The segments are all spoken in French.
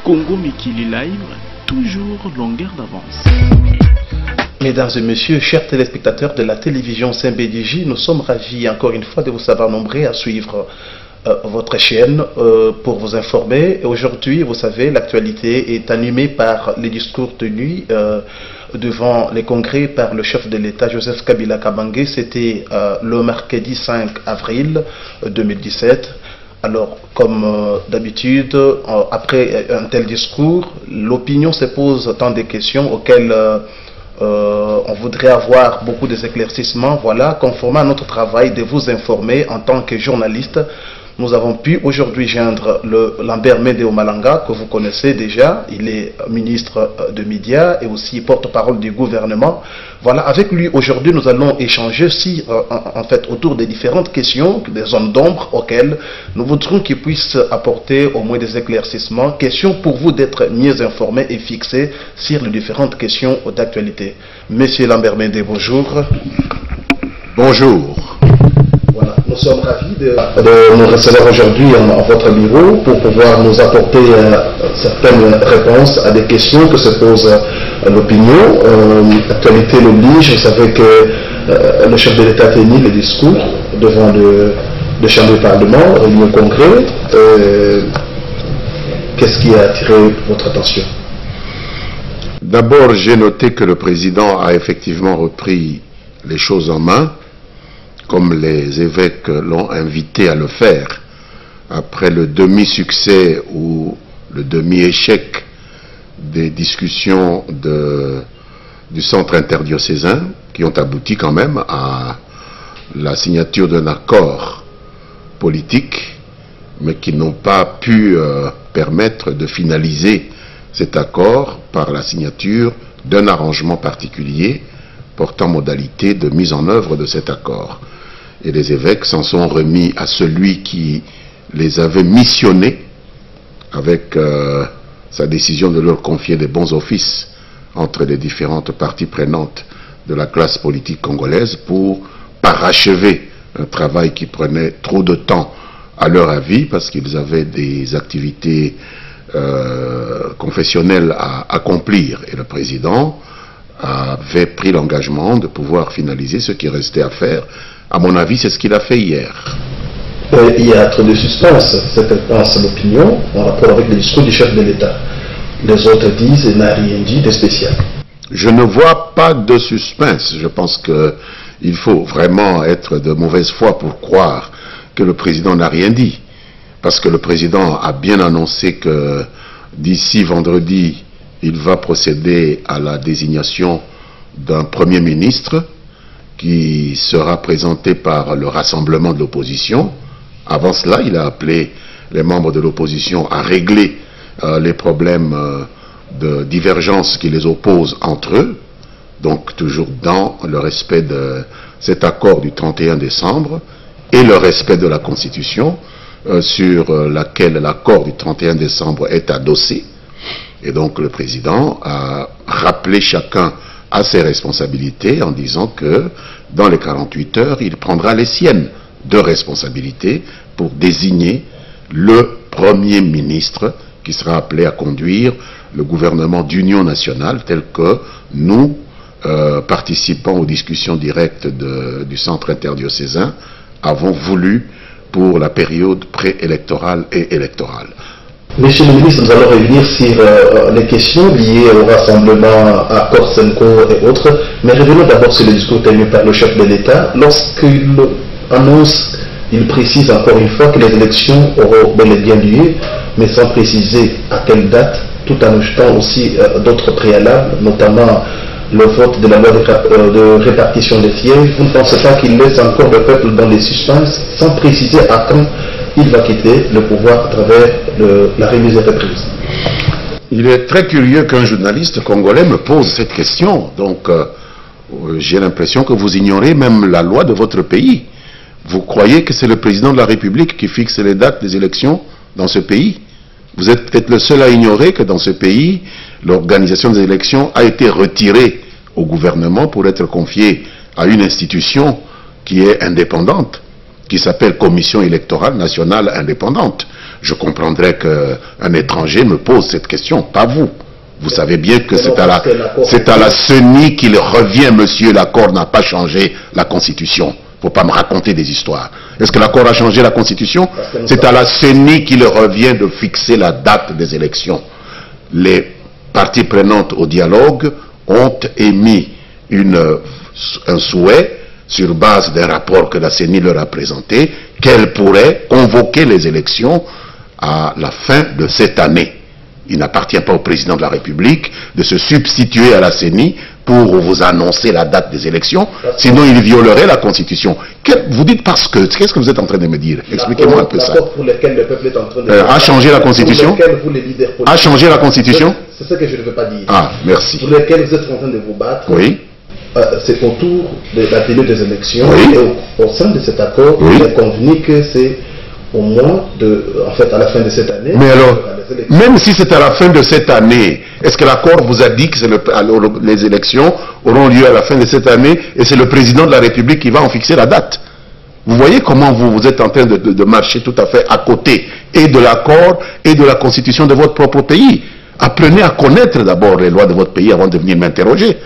Congo Mikili Live, toujours longueur d'avance. Mesdames et messieurs, chers téléspectateurs de la télévision Saint-BDJ, nous sommes ravis encore une fois de vous savoir nombreux à suivre votre chaîne pour vous informer. Aujourd'hui, vous savez, l'actualité est animée par les discours tenus devant les congrès par le chef de l'État Joseph Kabila Kabange. C'était le mercredi 5 avril 2017. Alors, comme d'habitude, après un tel discours, l'opinion se pose tant de questions auxquelles on voudrait avoir beaucoup d'éclaircissements. Voilà, conformément à notre travail de vous informer en tant que journaliste, nous avons pu aujourd'hui joindre Lambert Mende Omalanga, que vous connaissez déjà. Il est ministre de médias et aussi porte-parole du gouvernement. Voilà, avec lui aujourd'hui, nous allons échanger en fait autour des différentes questions, des zones d'ombre auxquelles nous voudrions qu'il puisse apporter au moins des éclaircissements. Questions pour vous d'être mieux informés et fixés sur les différentes questions d'actualité. Monsieur Lambert Mende, bonjour. Bonjour. Voilà, nous sommes ravis de nous recevoir aujourd'hui en votre bureau pour pouvoir nous apporter certaines réponses à des questions que se pose l'opinion. L'actualité l'oblige. Vous savez que le chef de l'État tenait le discours devant le champ du Parlement, réuni au Congrès. Qu'est-ce qui a attiré votre attention? D'abord, j'ai noté que le président a effectivement repris les choses en main, comme les évêques l'ont invité à le faire, après le demi-succès ou le demi-échec des discussions du centre interdiocésain, qui ont abouti quand même à la signature d'un accord politique, mais qui n'ont pas pu permettre de finaliser cet accord par la signature d'un arrangement particulier portant modalité de mise en œuvre de cet accord. Et les évêques s'en sont remis à celui qui les avait missionnés avec sa décision de leur confier des bons offices entre les différentes parties prenantes de la classe politique congolaise pour parachever un travail qui prenait trop de temps à leur avis parce qu'ils avaient des activités confessionnelles à accomplir. Et le président avait pris l'engagement de pouvoir finaliser ce qui restait à faire. À mon avis, c'est ce qu'il a fait hier. Il y a trop de suspense, cette pense l'opinion, en rapport avec le discours du chef de l'État. Les autres disent qu'il n'a rien dit de spécial. Je ne vois pas de suspense. Je pense qu'il faut vraiment être de mauvaise foi pour croire que le président n'a rien dit. Parce que le président a bien annoncé que d'ici vendredi, il va procéder à la désignation d'un Premier ministre qui sera présenté par le rassemblement de l'opposition. Avant cela, il a appelé les membres de l'opposition à régler les problèmes de divergence qui les opposent entre eux, donc toujours dans le respect de cet accord du 31 décembre et le respect de la Constitution sur laquelle l'accord du 31 décembre est adossé. Et donc le président a rappelé chacun à ses responsabilités en disant que dans les 48 heures, il prendra les siennes de responsabilité pour désigner le Premier ministre qui sera appelé à conduire le gouvernement d'union nationale tel que nous, participants aux discussions directes du centre interdiocésain, avons voulu pour la période préélectorale et électorale. Monsieur le ministre, nous allons revenir sur les questions liées au rassemblement à Korsenko et autres, mais revenons d'abord sur le discours tenu par le chef de l'État. Lorsqu'il annonce, il précise encore une fois que les élections auront bel et bien lieu, mais sans préciser à quelle date, tout en ajoutant aussi d'autres préalables, notamment le vote de la loi de répartition des sièges. Vous ne pensez pas qu'il laisse encore le peuple dans les suspens, sans préciser à quand il va quitter le pouvoir à travers la remise des reprises? Il est très curieux qu'un journaliste congolais me pose cette question. Donc, j'ai l'impression que vous ignorez même la loi de votre pays. Vous croyez que c'est le président de la République qui fixe les dates des élections dans ce pays? Vous êtes peut-être le seul à ignorer que dans ce pays, l'organisation des élections a été retirée au gouvernement pour être confiée à une institution qui est indépendante, qui s'appelle Commission électorale nationale indépendante. je comprendrais qu'un étranger me pose cette question, pas vous. Vous savez bien que c'est à la CENI qu'il revient, monsieur, l'accord n'a pas changé la Constitution. Il ne faut pas me raconter des histoires. Est-ce que l'accord a changé la Constitution? C'est à la CENI qu'il revient de fixer la date des élections. Les parties prenantes au dialogue ont émis un souhait sur base des rapports que la CENI leur a présentés, qu'elle pourrait convoquer les élections à la fin de cette année. Il n'appartient pas au président de la République de se substituer à la CENI pour vous annoncer la date des élections, sinon il violerait la Constitution. Vous dites parce que, qu'est-ce que vous êtes en train de me dire? Expliquez-moi un peu ça. Pour lequel le peuple est en train de a changé la Constitution? A changé la Constitution? C'est ce que je ne veux pas dire. Ah, merci. Pour lequel vous êtes en train de vous battre. Oui. C'est autour de la tenue des élections. Oui. Et au sein de cet accord, oui, il est convenu que c'est au moins à la fin de cette année. Mais alors, même si c'est à la fin de cette année, est-ce que l'accord vous a dit que les élections auront lieu à la fin de cette année et c'est le président de la République qui va en fixer la date? Vous voyez comment vous êtes en train de marcher tout à fait à côté et de l'accord et de la constitution de votre propre pays. Apprenez à connaître d'abord les lois de votre pays avant de venir m'interroger.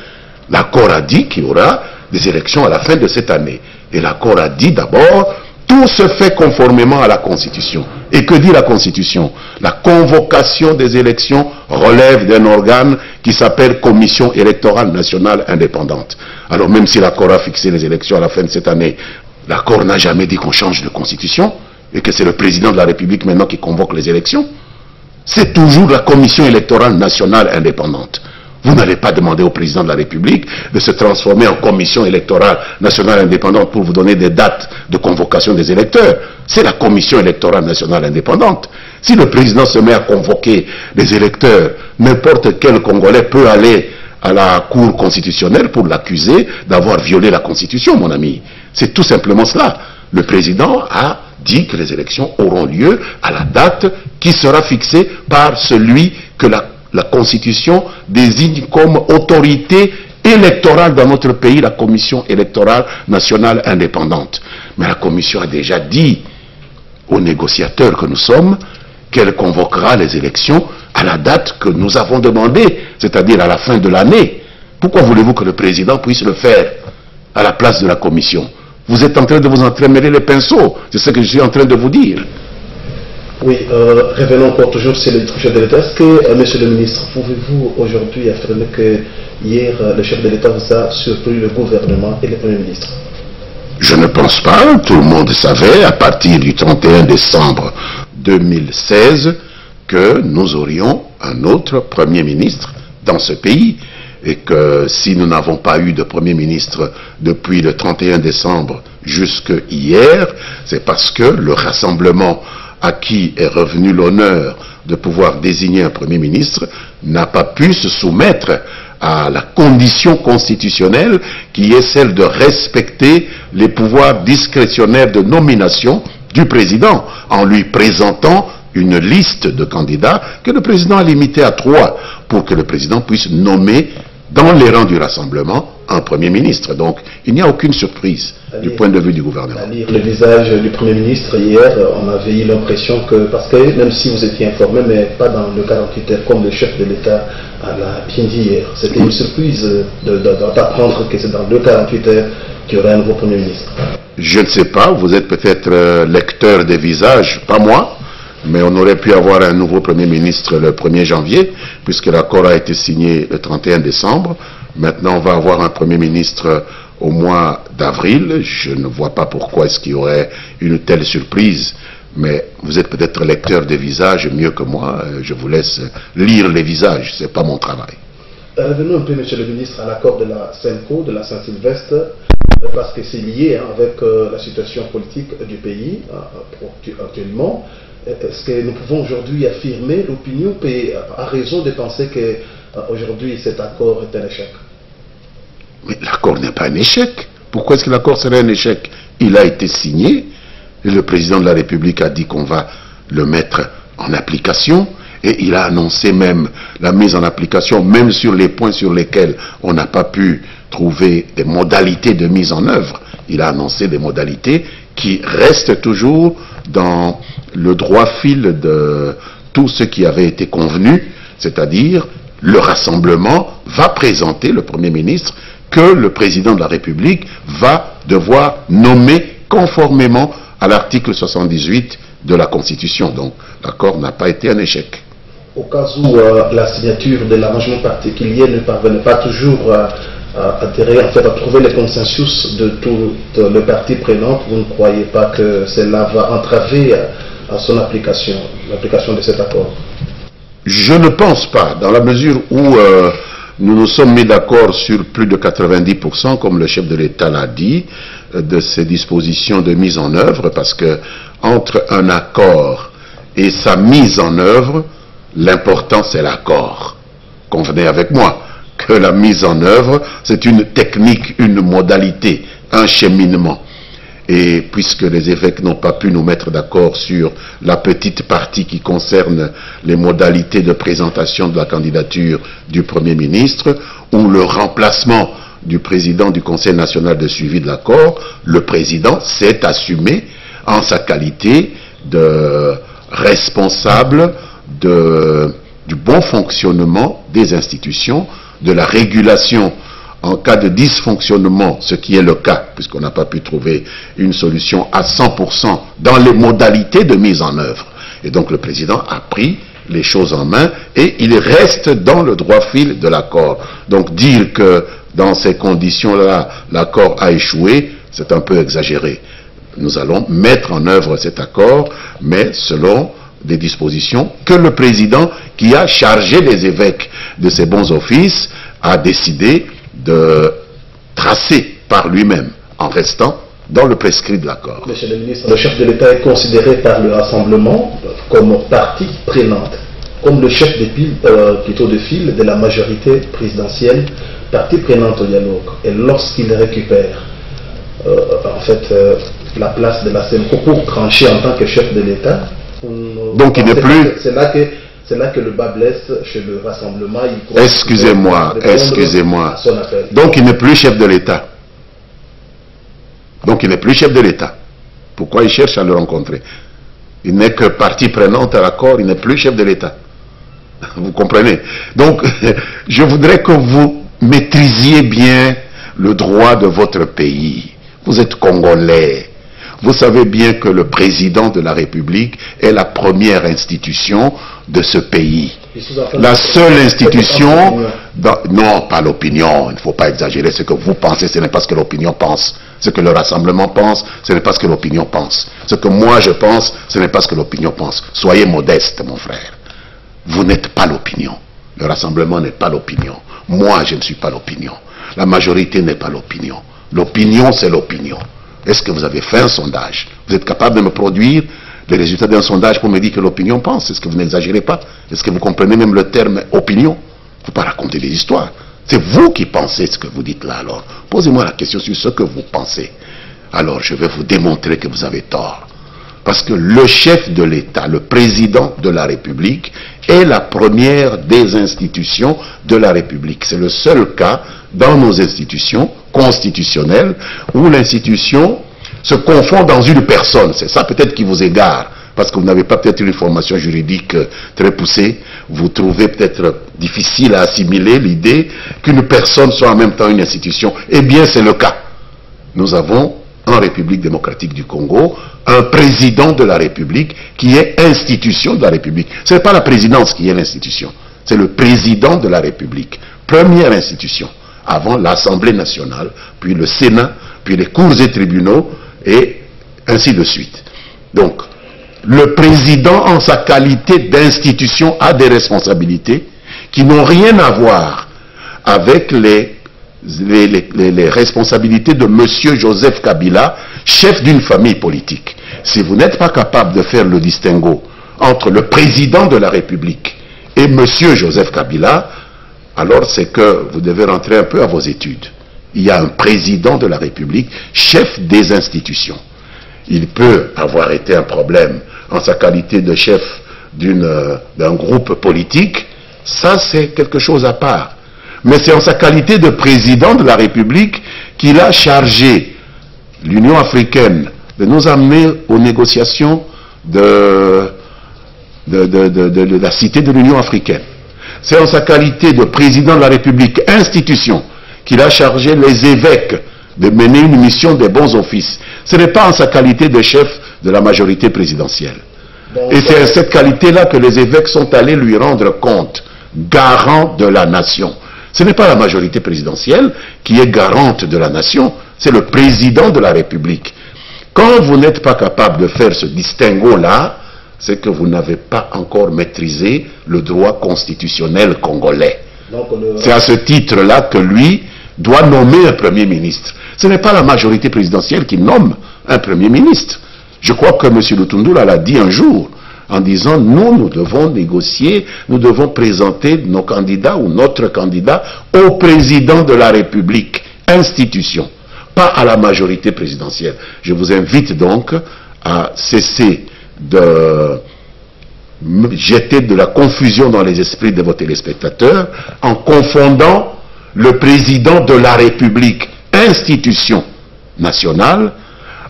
L'accord a dit qu'il y aura des élections à la fin de cette année. Et l'accord a dit d'abord, tout se fait conformément à la Constitution. Et que dit la Constitution? La convocation des élections relève d'un organe qui s'appelle Commission électorale nationale indépendante. Alors même si l'accord a fixé les élections à la fin de cette année, l'accord n'a jamais dit qu'on change de Constitution et que c'est le président de la République maintenant qui convoque les élections. C'est toujours la Commission électorale nationale indépendante. Vous n'allez pas demander au président de la République de se transformer en commission électorale nationale indépendante pour vous donner des dates de convocation des électeurs. C'est la commission électorale nationale indépendante. Si le président se met à convoquer les électeurs, n'importe quel Congolais peut aller à la Cour constitutionnelle pour l'accuser d'avoir violé la Constitution, mon ami. C'est tout simplement cela. Le président a dit que les élections auront lieu à la date qui sera fixée par celui que la Constitution désigne comme autorité électorale dans notre pays, la Commission électorale nationale indépendante. Mais la Commission a déjà dit aux négociateurs que nous sommes qu'elle convoquera les élections à la date que nous avons demandée, c'est-à-dire à la fin de l'année. Pourquoi voulez-vous que le président puisse le faire à la place de la Commission? Vous êtes en train de vous entremêler les pinceaux, c'est ce que je suis en train de vous dire. Oui, revenons encore toujours sur le chef de l'État. Est-ce que, monsieur le ministre, pouvez-vous aujourd'hui affirmer que hier, le chef de l'État vous a surpris le gouvernement et le Premier ministre? Je ne pense pas. Tout le monde savait, à partir du 31 décembre 2016, que nous aurions un autre Premier ministre dans ce pays. Et que si nous n'avons pas eu de Premier ministre depuis le 31 décembre jusqu'à hier, c'est parce que le rassemblement à qui est revenu l'honneur de pouvoir désigner un Premier ministre n'a pas pu se soumettre à la condition constitutionnelle qui est celle de respecter les pouvoirs discrétionnaires de nomination du président en lui présentant une liste de candidats que le président a limité à 3 pour que le président puisse nommer dans les rangs du rassemblement un Premier ministre. Donc il n'y a aucune surprise du point de vue du gouvernement. À lire le visage du Premier ministre hier, on avait eu l'impression que, parce que même si vous étiez informé, mais pas dans le 48 heures comme le chef de l'État l'a bien dit hier, c'était une surprise d'apprendre que c'est dans le 48 heures qu'il y aurait un nouveau Premier ministre. Je ne sais pas, vous êtes peut-être lecteur des visages, pas moi. Mais on aurait pu avoir un nouveau Premier ministre le 1er janvier, puisque l'accord a été signé le 31 décembre. Maintenant, on va avoir un Premier ministre au mois d'avril. Je ne vois pas pourquoi est-ce qu'il y aurait une telle surprise. Mais vous êtes peut-être lecteur des visages mieux que moi. Je vous laisse lire les visages, ce n'est pas mon travail. Revenons un peu, monsieur le ministre, à l'accord de la SENCO, de la Saint-Sylvestre, parce que c'est lié avec la situation politique du pays actuellement. Est-ce que nous pouvons aujourd'hui affirmer, l'opinion a raison de penser qu'aujourd'hui cet accord est un échec? Mais l'accord n'est pas un échec. Pourquoi est-ce que l'accord serait un échec? Il a été signé et le président de la République a dit qu'on va le mettre en application et il a annoncé même la mise en application, même sur les points sur lesquels on n'a pas pu trouver des modalités de mise en œuvre. Il a annoncé des modalités qui reste toujours dans le droit fil de tout ce qui avait été convenu, c'est-à-dire le rassemblement va présenter le Premier ministre que le président de la République va devoir nommer conformément à l'article 78 de la Constitution. Donc l'accord n'a pas été un échec. Au cas où la signature de l'arrangement particulier ne parvenait pas toujours à trouver le consensus de toutes les parties prenantes, vous ne croyez pas que cela va entraver à son application, l'application de cet accord? Je ne pense pas, dans la mesure où nous nous sommes mis d'accord sur plus de 90%, comme le chef de l'État l'a dit, de ces dispositions de mise en œuvre, parce que entre un accord et sa mise en œuvre, l'important c'est l'accord. Convenez avec moi que la mise en œuvre, c'est une technique, une modalité, un cheminement. Et puisque les évêques n'ont pas pu nous mettre d'accord sur la petite partie qui concerne les modalités de présentation de la candidature du Premier ministre ou le remplacement du président du Conseil national de suivi de l'accord, le président s'est assumé en sa qualité de responsable du bon fonctionnement des institutions, de la régulation en cas de dysfonctionnement, ce qui est le cas, puisqu'on n'a pas pu trouver une solution à 100% dans les modalités de mise en œuvre. Et donc le président a pris les choses en main et il reste dans le droit fil de l'accord. Donc dire que dans ces conditions-là, l'accord a échoué, c'est un peu exagéré. Nous allons mettre en œuvre cet accord, mais selon des dispositions que le président, qui a chargé les évêques de ses bons offices, a décidé de tracer par lui-même, en restant dans le prescrit de l'accord. Monsieur le ministre, le chef de l'État est considéré par le Rassemblement comme partie prenante, comme le chef de file de la majorité présidentielle, partie prenante au dialogue. Et lorsqu'il récupère la place de la CENCO pour trancher en tant que chef de l'État, donc il n'est plus... C'est là que le bas blesse chez le Rassemblement. Excusez-moi. Donc il n'est plus chef de l'État. Donc il n'est plus chef de l'État. Pourquoi il cherche à le rencontrer? Il n'est que partie prenante à l'accord, il n'est plus chef de l'État. Vous comprenez? Donc je voudrais que vous maîtrisiez bien le droit de votre pays. Vous êtes Congolais. Vous savez bien que le président de la République est la première institution de ce pays. La seule institution... Non, pas l'opinion, il ne faut pas exagérer. Ce que vous pensez, ce n'est pas ce que l'opinion pense. Ce que le Rassemblement pense, ce n'est pas ce que l'opinion pense. Ce que moi je pense, ce n'est pas ce que l'opinion pense. Soyez modeste, mon frère. Vous n'êtes pas l'opinion. Le Rassemblement n'est pas l'opinion. Moi, je ne suis pas l'opinion. La majorité n'est pas l'opinion. L'opinion, c'est l'opinion. Est-ce que vous avez fait un sondage? Vous êtes capable de me produire les résultats d'un sondage pour me dire que l'opinion pense? Est-ce que vous n'exagérez pas? Est-ce que vous comprenez même le terme opinion? Il ne faut pas raconter des histoires. C'est vous qui pensez ce que vous dites là alors. Posez-moi la question sur ce que vous pensez. Alors je vais vous démontrer que vous avez tort. Parce que le chef de l'État, le président de la République, est la première des institutions de la République. C'est le seul cas dans nos institutions constitutionnelles où l'institution se confond dans une personne. C'est ça peut-être qui vous égare, parce que vous n'avez pas peut-être une formation juridique très poussée. Vous trouvez peut-être difficile à assimiler l'idée qu'une personne soit en même temps une institution. Eh bien, c'est le cas. Nous avons en République démocratique du Congo un président de la République qui est institution de la République. Ce n'est pas la présidence qui est l'institution, c'est le président de la République. Première institution, avant l'Assemblée nationale, puis le Sénat, puis les cours et tribunaux, et ainsi de suite. Donc, le président, en sa qualité d'institution, a des responsabilités qui n'ont rien à voir avec les responsabilités de M. Joseph Kabila, chef d'une famille politique. Si vous n'êtes pas capable de faire le distinguo entre le président de la République et M. Joseph Kabila, alors c'est que vous devez rentrer un peu à vos études. Il y a un président de la République, chef des institutions. Il peut avoir été un problème en sa qualité de chef d'un groupe politique, ça c'est quelque chose à part. Mais c'est en sa qualité de président de la République qu'il a chargé l'Union africaine de nous amener aux négociations de la Cité de l'Union africaine. C'est en sa qualité de président de la République, institution, qu'il a chargé les évêques de mener une mission des bons offices. Ce n'est pas en sa qualité de chef de la majorité présidentielle. Et c'est à cette qualité-là que les évêques sont allés lui rendre compte, garant de la nation. Ce n'est pas la majorité présidentielle qui est garante de la nation, c'est le président de la République. Quand vous n'êtes pas capable de faire ce distinguo-là, c'est que vous n'avez pas encore maîtrisé le droit constitutionnel congolais. C'est à ce titre-là que lui doit nommer un Premier ministre. Ce n'est pas la majorité présidentielle qui nomme un Premier ministre. Je crois que M. Lutundula l'a dit un jour, en disant, nous devons négocier, nous devons présenter nos candidats ou notre candidat au président de la République, institution, pas à la majorité présidentielle. Je vous invite donc à cesser de jeter de la confusion dans les esprits de vos téléspectateurs en confondant le président de la République, institution nationale,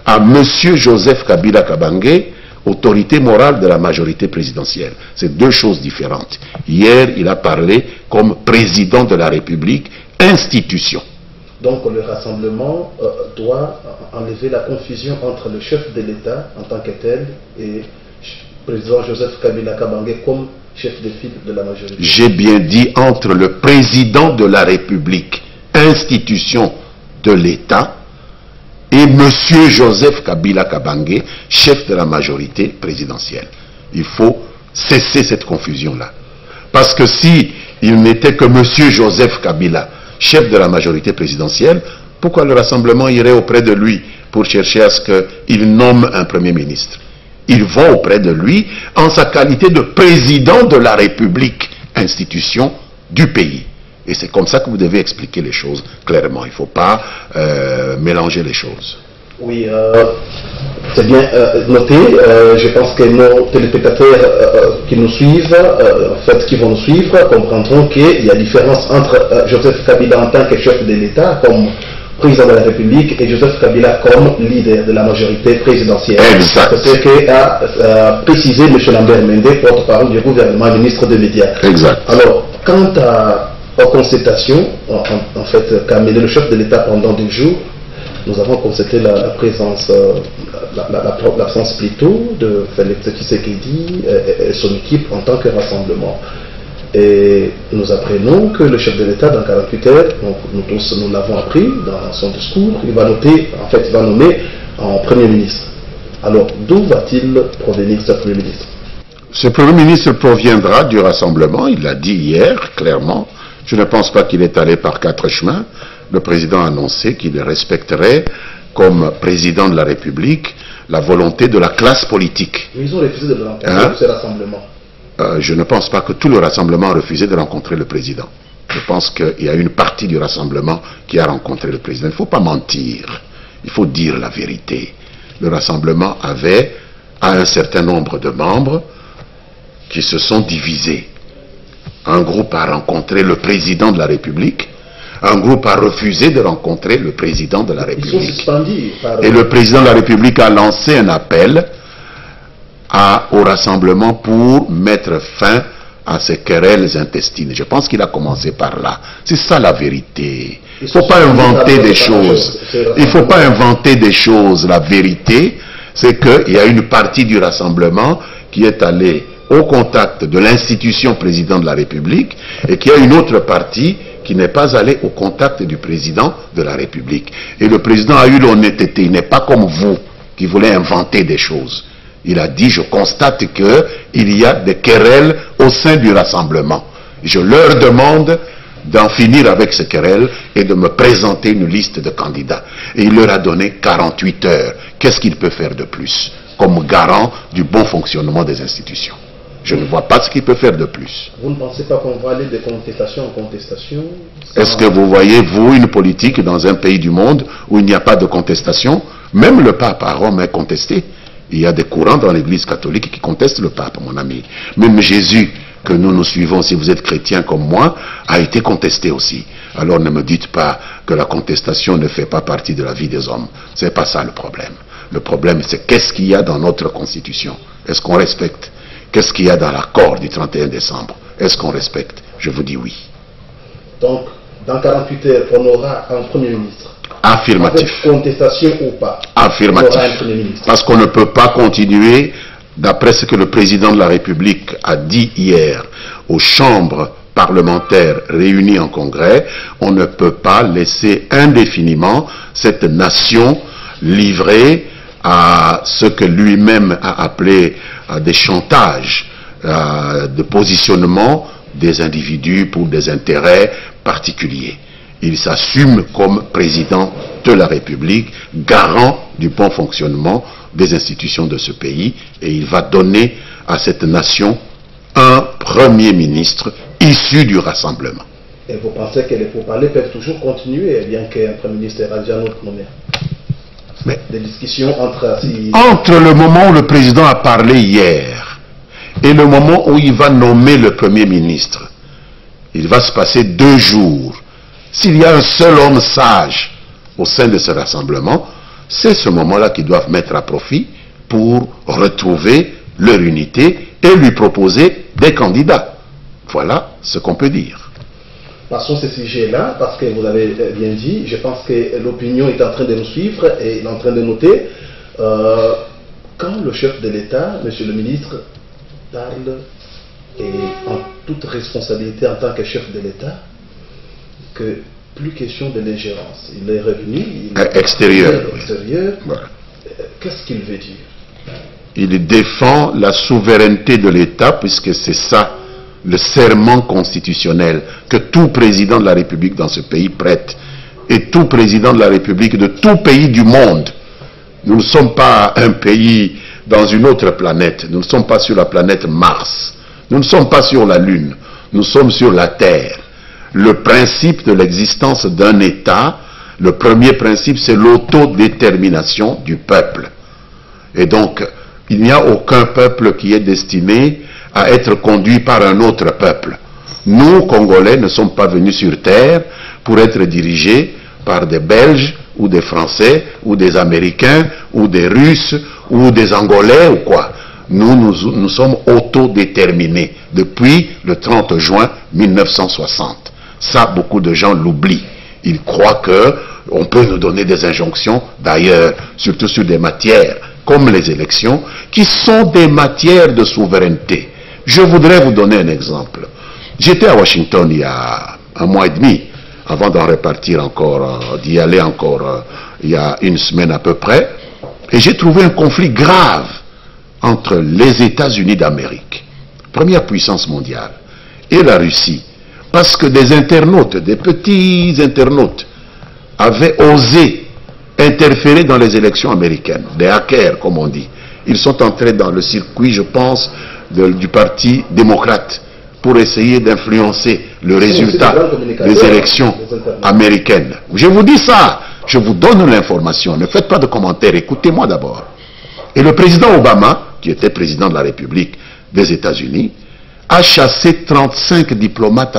à M. Joseph Kabila Kabange, autorité morale de la majorité présidentielle. C'est deux choses différentes. Hier, il a parlé comme président de la République, institution. Donc le rassemblement doit enlever la confusion entre le chef de l'État en tant que tel et le président Joseph Kabila Kabange comme chef de file de la majorité. J'ai bien dit entre le président de la République, institution de l'État, et M. Joseph Kabila Kabange, chef de la majorité présidentielle. Il faut cesser cette confusion-là. Parce que si il n'était que M. Joseph Kabila, chef de la majorité présidentielle, pourquoi le rassemblement irait auprès de lui pour chercher à ce qu'il nomme un Premier ministre? Ils vont auprès de lui en sa qualité de président de la République, institution du pays. Et c'est comme ça que vous devez expliquer les choses clairement. Il ne faut pas mélanger les choses. Oui, c'est bien noté. Je pense que nos téléspectateurs qui nous suivent, en fait, qui vont nous suivre, comprendront qu'il y a différence entre Joseph Kabila en tant que chef de l'État, comme président de la République, et Joseph Kabila comme leader de la majorité présidentielle. Exact. C'est ce qu'a précisé M. Lambert Mende, porte-parole du gouvernement, ministre des Médias. Exact. Alors, quant aux constatations, en fait, qu'a mené le chef de l'État pendant 2 jours, nous avons constaté la présence, l'absence plutôt de Félix Tshisekedi et son équipe en tant que rassemblement. Et nous apprenons que le chef de l'État, dans 48 heures, nous tous nous l'avons appris dans son discours, il va nommer en Premier ministre. Alors, d'où va-t-il provenir ce Premier ministre? Ce Premier ministre proviendra du rassemblement, il l'a dit hier, clairement. Je ne pense pas qu'il est allé par 4 chemins. Le président a annoncé qu'il respecterait, comme président de la République, la volonté de la classe politique. Mais ils ont refusé de rencontrer ce rassemblement. Je ne pense pas que tout le rassemblement a refusé de rencontrer le président. Je pense qu'il y a une partie du rassemblement qui a rencontré le président. Il ne faut pas mentir. Il faut dire la vérité. Le rassemblement avait un certain nombre de membres qui se sont divisés. Un groupe a rencontré le président de la République. Un groupe a refusé de rencontrer le président de la République. Ils sont suspendus Et le président de la République a lancé un appel au rassemblement pour mettre fin à ces querelles intestines. Je pense qu'il a commencé par là. C'est ça la vérité. Il ne faut pas inventer des choses. Il ne faut pas inventer des choses. La vérité, c'est qu'il y a une partie du rassemblement qui est allée au contact de l'institution président de la République et qu'il y a une autre partie qui n'est pas allée au contact du président de la République. Et le président a eu l'honnêteté. Il n'est pas comme vous qui voulez inventer des choses. Il a dit, je constate qu'il y a des querelles au sein du rassemblement. Je leur demande d'en finir avec ces querelles et de me présenter une liste de candidats. Et il leur a donné 48 heures. Qu'est-ce qu'il peut faire de plus comme garant du bon fonctionnement des institutions? Je ne vois pas ce qu'il peut faire de plus. Vous ne pensez pas qu'on va aller de contestation en contestation? Est-ce que vous voyez, vous, une politique dans un pays du monde où il n'y a pas de contestation? Même le pape à Rome est contesté. Il y a des courants dans l'Église catholique qui contestent le pape, mon ami. Même Jésus, que nous suivons, si vous êtes chrétien comme moi, a été contesté aussi. Alors ne me dites pas que la contestation ne fait pas partie de la vie des hommes. Ce n'est pas ça le problème. Le problème, c'est qu'est-ce qu'il y a dans notre Constitution? Est-ce qu'on respecte? Qu'est-ce qu'il y a dans l'accord du 31 décembre? Est-ce qu'on respecte? Je vous dis oui. Donc, dans 48 heures, on aura un Premier ministre. Affirmatif. Avec contestation ou pas? Affirmatif. On aura un Premier ministre. Parce qu'on ne peut pas continuer, d'après ce que le président de la République a dit hier aux chambres parlementaires réunies en congrès, on ne peut pas laisser indéfiniment cette nation livrée à ce que lui-même a appelé des chantages, de positionnement des individus pour des intérêts particuliers. Il s'assume comme président de la République, garant du bon fonctionnement des institutions de ce pays, et il va donner à cette nation un Premier ministre issu du rassemblement. Et vous pensez que les pourparlers peuvent toujours continuer, bien qu'un Premier ministre ait déjà notre nommé? Mais des discussions entre... Entre le moment où le président a parlé hier et le moment où il va nommer le Premier ministre, il va se passer 2 jours. S'il y a un seul homme sage au sein de ce rassemblement, c'est ce moment-là qu'ils doivent mettre à profit pour retrouver leur unité et lui proposer des candidats. Voilà ce qu'on peut dire. Passons ce sujet-là, parce que vous avez bien dit, je pense que l'opinion est en train de nous suivre et il est en train de noter. Quand le chef de l'État, monsieur le ministre, parle, et en toute responsabilité en tant que chef de l'État, que plus question de l'ingérence. Il est revenu, il est extérieur. Voilà. Qu'est-ce qu'il veut dire? Il défend la souveraineté de l'État, puisque c'est ça, le serment constitutionnel que tout président de la République dans ce pays prête, et tout président de la République de tout pays du monde. Nous ne sommes pas un pays dans une autre planète, nous ne sommes pas sur la planète Mars, nous ne sommes pas sur la Lune, nous sommes sur la Terre. Le principe de l'existence d'un État, le premier principe, c'est l'autodétermination du peuple. Et donc, il n'y a aucun peuple qui est destiné à être conduit par un autre peuple. Nous, Congolais, ne sommes pas venus sur Terre pour être dirigés par des Belges, ou des Français, ou des Américains, ou des Russes, ou des Angolais, ou quoi. Nous sommes autodéterminés depuis le 30 juin 1960. Ça, beaucoup de gens l'oublient. Ils croient qu'on peut nous donner des injonctions, d'ailleurs, surtout sur des matières comme les élections, qui sont des matières de souveraineté. Je voudrais vous donner un exemple. J'étais à Washington il y a 1 mois et demi, avant d'en repartir encore, d'y aller encore il y a 1 semaine à peu près, et j'ai trouvé un conflit grave entre les États-Unis d'Amérique, première puissance mondiale, et la Russie, parce que des internautes, des petits internautes, avaient osé interférer dans les élections américaines, des hackers comme on dit. Ils sont entrés dans le circuit, je pense, du Parti démocrate pour essayer d'influencer le résultat des élections américaines. Je vous dis ça, je vous donne l'information, ne faites pas de commentaires, écoutez-moi d'abord. Et le président Obama, qui était président de la République des États-Unis, a chassé 35 diplomates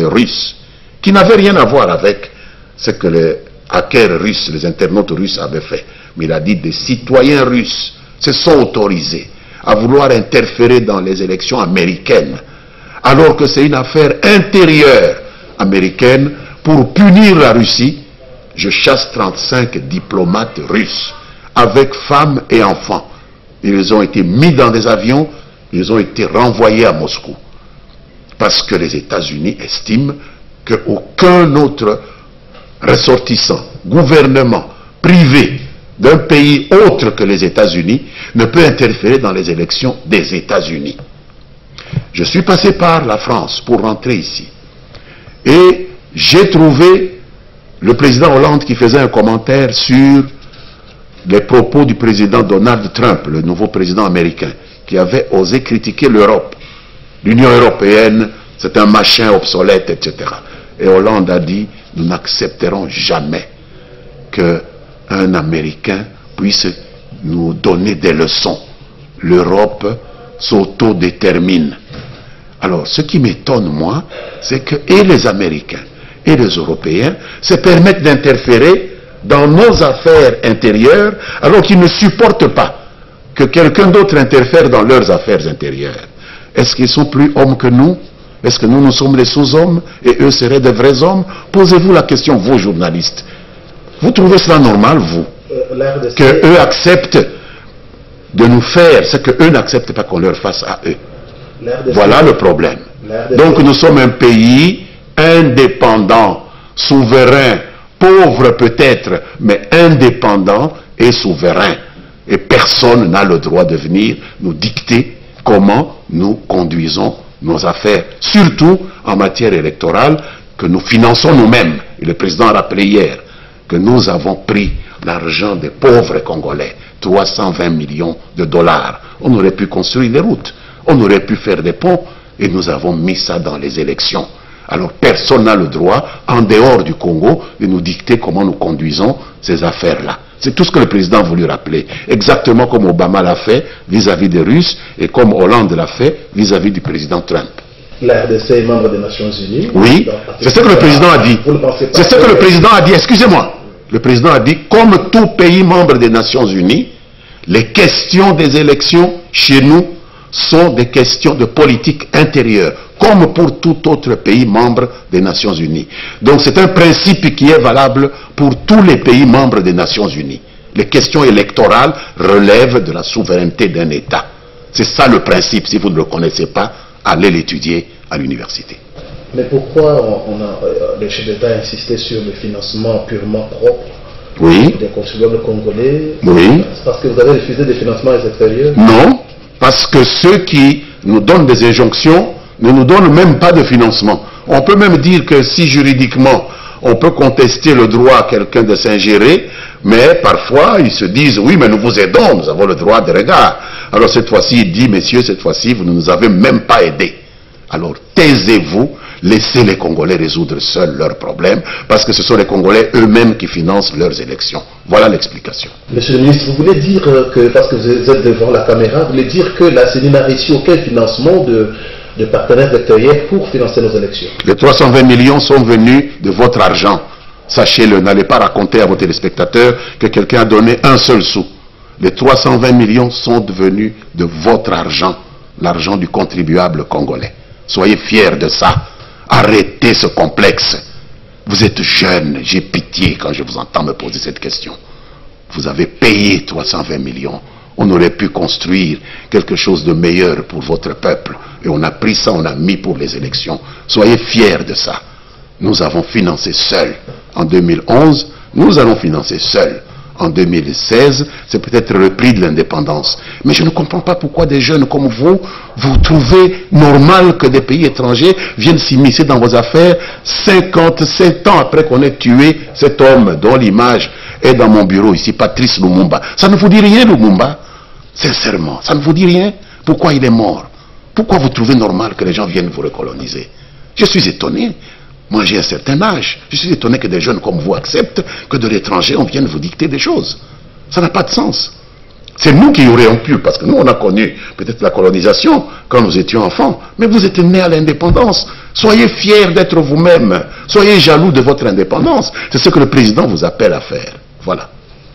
russes qui n'avaient rien à voir avec ce que les hackers russes, les internautes russes avaient fait. Mais il a dit des citoyens russes se sont autorisés à vouloir interférer dans les élections américaines, alors que c'est une affaire intérieure américaine. Pour punir la Russie, je chasse 35 diplomates russes, avec femmes et enfants. Ils ont été mis dans des avions, ils ont été renvoyés à Moscou. Parce que les États-Unis estiment qu'aucun autre ressortissant, gouvernement, privé, d'un pays autre que les États-Unis ne peut interférer dans les élections des États-Unis. Je suis passé par la France pour rentrer ici. Et j'ai trouvé le président Hollande qui faisait un commentaire sur les propos du président Donald Trump, le nouveau président américain, qui avait osé critiquer l'Europe. L'Union européenne, c'est un machin obsolète, etc. Et Hollande a dit, nous n'accepterons jamais qu'un Américain puisse nous donner des leçons. L'Europe s'autodétermine. Alors, ce qui m'étonne, moi, c'est que et les Américains et les Européens se permettent d'interférer dans nos affaires intérieures, alors qu'ils ne supportent pas que quelqu'un d'autre interfère dans leurs affaires intérieures. Est-ce qu'ils sont plus hommes que nous? Est-ce que nous sommes les sous-hommes et eux seraient de vrais hommes? Posez-vous la question, vous journalistes. Vous trouvez cela normal, vous, qu'eux acceptent de nous faire ce qu'eux n'acceptent pas qu'on leur fasse à eux? Voilà le problème. Donc nous sommes un pays indépendant, souverain, pauvre peut-être, mais indépendant et souverain. Et personne n'a le droit de venir nous dicter comment nous conduisons nos affaires, surtout en matière électorale que nous finançons nous-mêmes. Et le président a rappelé hier que nous avons pris l'argent des pauvres Congolais, 320 millions de dollars. On aurait pu construire des routes, on aurait pu faire des ponts, et nous avons mis ça dans les élections. Alors personne n'a le droit, en dehors du Congo, de nous dicter comment nous conduisons ces affaires-là. C'est tout ce que le président a voulu rappeler. Exactement comme Obama l'a fait vis-à-vis des Russes et comme Hollande l'a fait vis-à-vis du président Trump. La RDC est membre des Nations Unies. Oui, c'est ce que le président a dit. C'est ce que le président a dit, excusez-moi. Le président a dit, comme tout pays membre des Nations Unies, les questions des élections chez nous sont des questions de politique intérieure, comme pour tout autre pays membre des Nations Unies. Donc c'est un principe qui est valable pour tous les pays membres des Nations Unies. Les questions électorales relèvent de la souveraineté d'un État. C'est ça le principe. Si vous ne le connaissez pas, allez l'étudier à l'université. Mais pourquoi le chef d'État a insisté sur le financement purement propre des contribuables congolais? Oui. C'est parce que vous avez refusé des financements extérieurs? Non, parce que ceux qui nous donnent des injonctions ne nous donnent même pas de financement. On peut même dire que si juridiquement on peut contester le droit à quelqu'un de s'ingérer, mais parfois ils se disent oui mais nous vous aidons, nous avons le droit de regard. Alors cette fois-ci il dit messieurs, cette fois-ci vous ne nous avez même pas aidés. Alors taisez-vous, laissez les Congolais résoudre seuls leurs problèmes, parce que ce sont les Congolais eux-mêmes qui financent leurs élections. Voilà l'explication. Monsieur le ministre, vous voulez dire que, parce que vous êtes devant la caméra, vous voulez dire que la CENI n'a reçu aucun financement de partenaires extérieurs pour financer nos élections? Les 320 millions sont venus de votre argent. Sachez-le, n'allez pas raconter à vos téléspectateurs que quelqu'un a donné un seul sou. Les 320 millions sont venus de votre argent, l'argent du contribuable congolais. Soyez fiers de ça. Arrêtez ce complexe. Vous êtes jeune, j'ai pitié quand je vous entends me poser cette question. Vous avez payé 320 millions. On aurait pu construire quelque chose de meilleur pour votre peuple. Et on a pris ça, on a mis pour les élections. Soyez fiers de ça. Nous avons financé seuls. En 2011, nous allons financer seuls. En 2016, c'est peut-être le prix de l'indépendance. Mais je ne comprends pas pourquoi des jeunes comme vous, vous trouvez normal que des pays étrangers viennent s'immiscer dans vos affaires 57 ans après qu'on ait tué cet homme dont l'image est dans mon bureau ici, Patrice Lumumba. Ça ne vous dit rien, Lumumba? Sincèrement, ça ne vous dit rien? Pourquoi il est mort? Pourquoi vous trouvez normal que les gens viennent vous recoloniser? Je suis étonné. Moi, j'ai un certain âge. Je suis étonné que des jeunes comme vous acceptent que de l'étranger, on vienne vous dicter des choses. Ça n'a pas de sens. C'est nous qui aurions pu, parce que nous, on a connu peut-être la colonisation quand nous étions enfants. Mais vous êtes nés à l'indépendance. Soyez fiers d'être vous-même. Soyez jaloux de votre indépendance. C'est ce que le président vous appelle à faire. Voilà.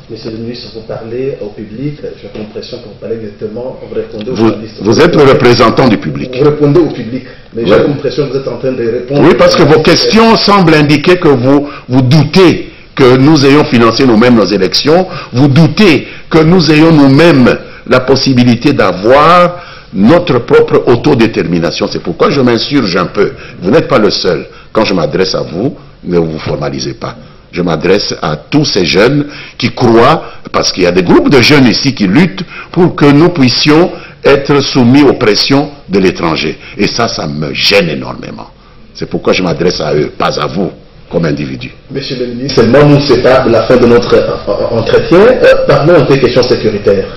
Monsieur le ministre, vous parlez au public. J'ai l'impression que vous parlez directement. Vous répondez aux journalistes. Vous êtes le représentant du public. Vous répondez au public. Mais j'ai l'impression que vous êtes en train de répondre. Oui, parce que vos questions semblent indiquer que vous doutez que nous ayons financé nous-mêmes nos élections. Vous doutez que nous ayons nous-mêmes la possibilité d'avoir notre propre autodétermination. C'est pourquoi je m'insurge un peu. Vous n'êtes pas le seul. Quand je m'adresse à vous, ne vous formalisez pas. Je m'adresse à tous ces jeunes qui croient, parce qu'il y a des groupes de jeunes ici qui luttent pour que nous puissions être soumis aux pressions de l'étranger. Et ça me gêne énormément. C'est pourquoi je m'adresse à eux, pas à vous, comme individu. Monsieur le ministre, seulement nous sépare de la fin de notre entretien. Parlons des questions sécuritaires.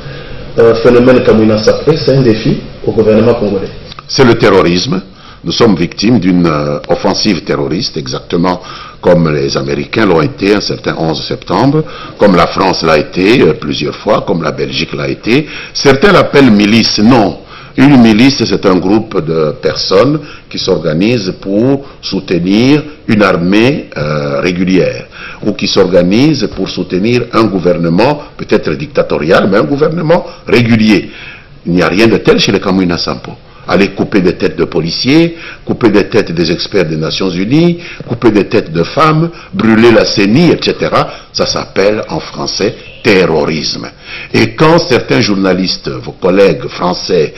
Phénomène Kamina Sapé, c'est un défi au gouvernement congolais. C'est le terrorisme. Nous sommes victimes d'une offensive terroriste, exactement comme les Américains l'ont été un certain 11 septembre, comme la France l'a été plusieurs fois, comme la Belgique l'a été. Certains l'appellent milice. Non, Une milice, c'est un groupe de personnes qui s'organisent pour soutenir une armée régulière ou qui s'organisent pour soutenir un gouvernement, peut-être dictatorial, mais un gouvernement régulier. Il n'y a rien de tel chez les Kamwina Sampo. Aller couper des têtes de policiers, couper des têtes des experts des Nations Unies, couper des têtes de femmes, brûler la CENI, etc. Ça s'appelle en français terrorisme. Et quand certains journalistes, vos collègues français,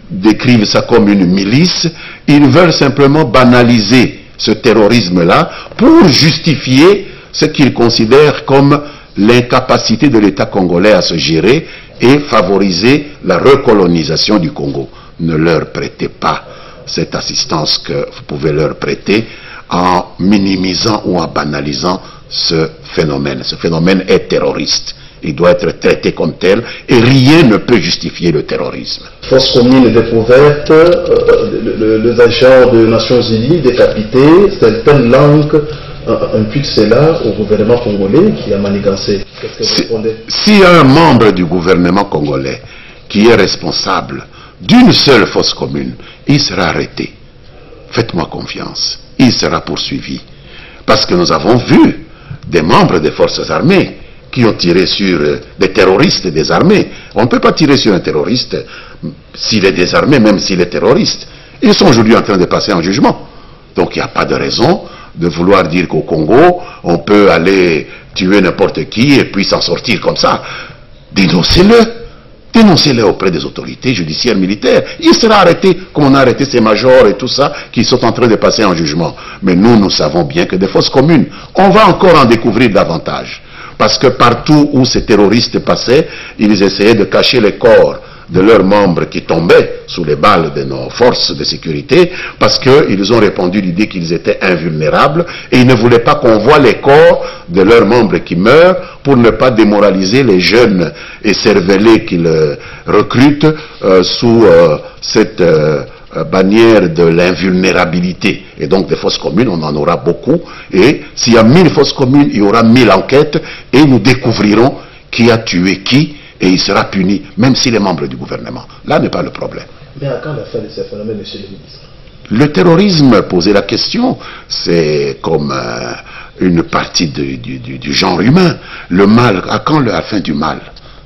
décrivent ça comme une milice, ils veulent simplement banaliser ce terrorisme-là pour justifier ce qu'ils considèrent comme l'incapacité de l'État congolais à se gérer et favoriser la recolonisation du Congo. Ne leur prêtez pas cette assistance que vous pouvez leur prêter en minimisant ou en banalisant ce phénomène. Ce phénomène est terroriste. Il doit être traité comme tel et rien ne peut justifier le terrorisme. Force commune découverte, les agents des Nations Unies décapités, certaines langues imputent cela au gouvernement congolais qui a manigancé. Qu'est-ce que vous répondez? S'il y a un membre du gouvernement congolais qui est responsable d'une seule fosse commune, il sera arrêté. Faites-moi confiance. Il sera poursuivi. Parce que nous avons vu des membres des forces armées qui ont tiré sur des terroristes désarmés. On ne peut pas tirer sur un terroriste s'il est désarmé, même s'il est terroriste. Ils sont aujourd'hui en train de passer en jugement. Donc il n'y a pas de raison de vouloir dire qu'au Congo, on peut aller tuer n'importe qui et puis s'en sortir comme ça. Dénoncez-le. Dénoncez-le auprès des autorités judiciaires militaires. Il sera arrêté comme on a arrêté ces majors et tout ça qui sont en train de passer en jugement. Mais nous savons bien que des fosses communes, on va encore en découvrir davantage. Parce que partout où ces terroristes passaient, ils essayaient de cacher les corps de leurs membres qui tombaient sous les balles de nos forces de sécurité, parce qu'ils ont répandu l'idée qu'ils étaient invulnérables et ils ne voulaient pas qu'on voie les corps de leurs membres qui meurent pour ne pas démoraliser les jeunes écervelés qu'ils recrutent sous cette bannière de l'invulnérabilité. Et donc des fosses communes, on en aura beaucoup. Et s'il y a 1000 fosses communes, il y aura 1000 enquêtes et nous découvrirons qui a tué qui et il sera puni, même s'il est membre du gouvernement. Là n'est pas le problème. Mais à quand la fin de ces phénomènes, monsieur le ministre? Le terrorisme, poser la question, c'est comme une partie du genre humain. Le mal, à quand la fin du mal?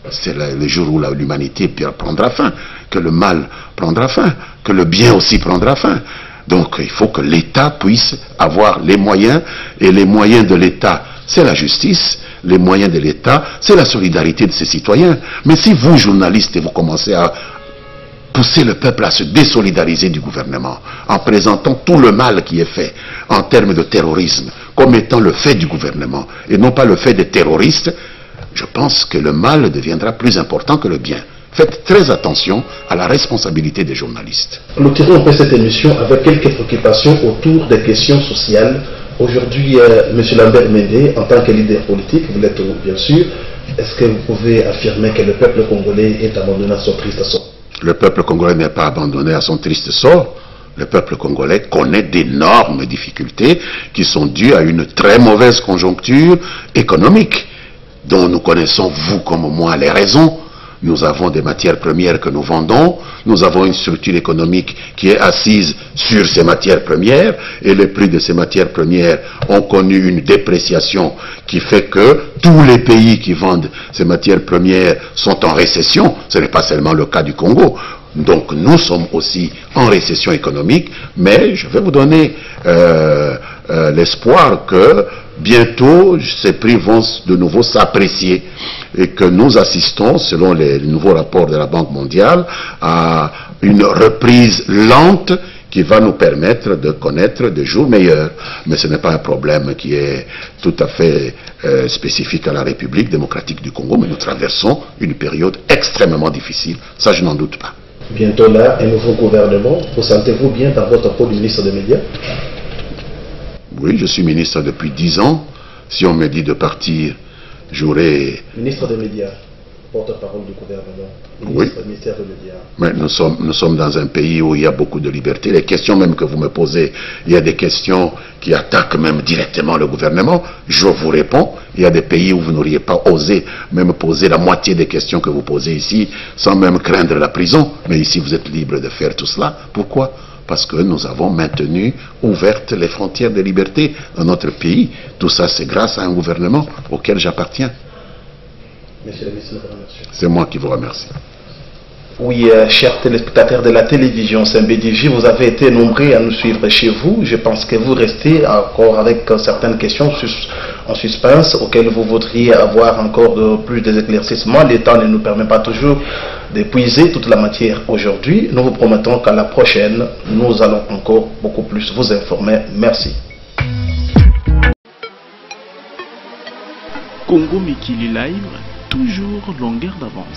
C'est le jour où l'humanité prendra fin, que le mal prendra fin, que le bien aussi prendra fin. Donc il faut que l'État puisse avoir les moyens, et les moyens de l'État, c'est la justice, les moyens de l'État, c'est la solidarité de ses citoyens. Mais si vous, journalistes, vous commencez à pousser le peuple à se désolidariser du gouvernement, en présentant tout le mal qui est fait en termes de terrorisme, comme étant le fait du gouvernement, et non pas le fait des terroristes, je pense que le mal deviendra plus important que le bien. Faites très attention à la responsabilité des journalistes. Nous tirons un peu cette émission avec quelques préoccupations autour des questions sociales. Aujourd'hui, M. Lambert Mende, en tant que leader politique, vous l'êtes bien sûr, est-ce que vous pouvez affirmer que le peuple congolais est abandonné à son triste sort? Le peuple congolais n'est pas abandonné à son triste sort. Le peuple congolais connaît d'énormes difficultés qui sont dues à une très mauvaise conjoncture économique, dont nous connaissons, vous comme moi, les raisons. Nous avons des matières premières que nous vendons, nous avons une structure économique qui est assise sur ces matières premières, et les prix de ces matières premières ont connu une dépréciation qui fait que tous les pays qui vendent ces matières premières sont en récession. Ce n'est pas seulement le cas du Congo. Donc nous sommes aussi en récession économique, mais je vais vous donner l'espoir que bientôt ces prix vont de nouveau s'apprécier et que nous assistons, selon les nouveaux rapports de la Banque mondiale, à une reprise lente qui va nous permettre de connaître des jours meilleurs. Mais ce n'est pas un problème qui est tout à fait spécifique à la République démocratique du Congo, mais nous traversons une période extrêmement difficile, ça je n'en doute pas. Bientôt là, un nouveau gouvernement, vous sentez-vous bien dans votre rôle de ministre des Médias? Oui, je suis ministre depuis 10 ans. Si on me dit de partir, j'aurai... Ministre des Médias. porte-parole du gouvernement, Oui. ministère de médias. Mais nous sommes dans un pays où il y a beaucoup de liberté. Les questions même que vous me posez, il y a des questions qui attaquent même directement le gouvernement. Je vous réponds. Il y a des pays où vous n'auriez pas osé même poser la moitié des questions que vous posez ici, sans même craindre la prison. Mais ici, vous êtes libre de faire tout cela. Pourquoi ? Parce que nous avons maintenu ouvertes les frontières de liberté dans notre pays. Tout ça, c'est grâce à un gouvernement auquel j'appartiens. Monsieur le ministre, je vous remercie. C'est moi qui vous remercie. Oui, chers téléspectateurs de la télévision Saint-BDJ, vous avez été nombreux à nous suivre chez vous. Je pense que vous restez encore avec certaines questions en suspense auxquelles vous voudriez avoir encore plus d'éclaircissements. Le temps ne nous permet pas toujours d'épuiser toute la matière aujourd'hui. Nous vous promettons qu'à la prochaine, nous allons encore beaucoup plus vous informer. Merci. Congo Mikili Live, toujours longueur d'avance.